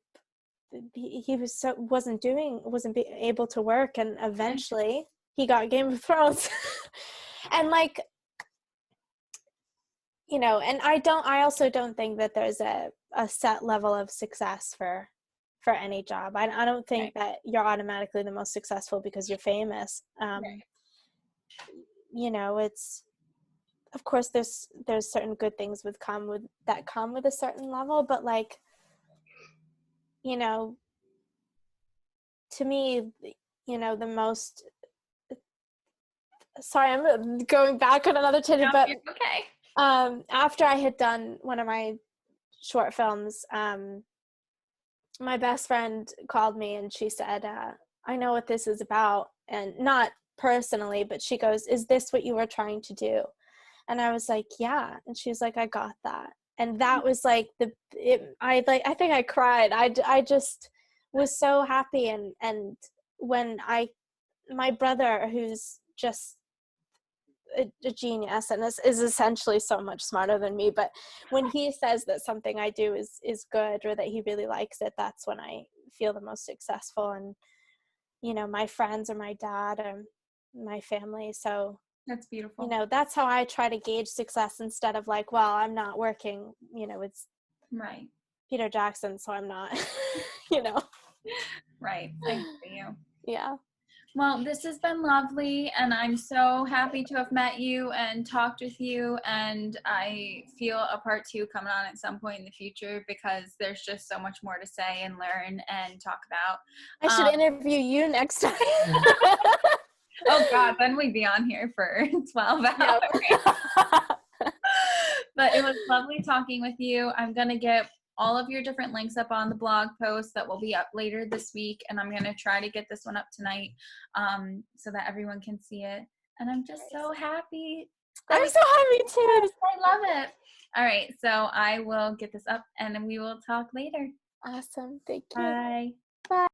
wasn't able to work. And eventually he got Game of Thrones. And like, you know, and I also don't think that there's a set level of success for any job. I don't think Right. that you're automatically the most successful because you're famous. Right. You know, it's, of course there's certain good things come with a certain level, but like, you know, to me, you know, the most, sorry, I'm going back on another No, tangent, but you're okay. after I had done one of my short films, my best friend called me and she said, I know what this is about. And not personally, but she goes, is this what you were trying to do? And I was like, yeah. And she was like, I got that. And that was like I think I cried. I just was so happy. And when my brother, who's just a genius and is essentially so much smarter than me. But when he says that something I do is good, or that he really likes it, that's when I feel the most successful. And, you know, my friends or my dad or my family. So, That's beautiful. you know, that's how I try to gauge success, instead of like, well, I'm not working, you know, it's Right. Peter Jackson, so I'm not, you know. Right. I hear you. Yeah. Well, this has been lovely, and I'm so happy to have met you and talked with you, and I feel a part 2 coming on at some point in the future, because there's just so much more to say and learn and talk about. I should interview you next time. Oh God, then we'd be on here for 12 hours. But it was lovely talking with you. I'm going to get all of your different links up on the blog post that will be up later this week, and I'm going to try to get this one up tonight, so that everyone can see it. And I'm just so happy. I'm so happy too. I love it. All right, so I will get this up, and we will talk later. Awesome. Thank you. Bye. Bye.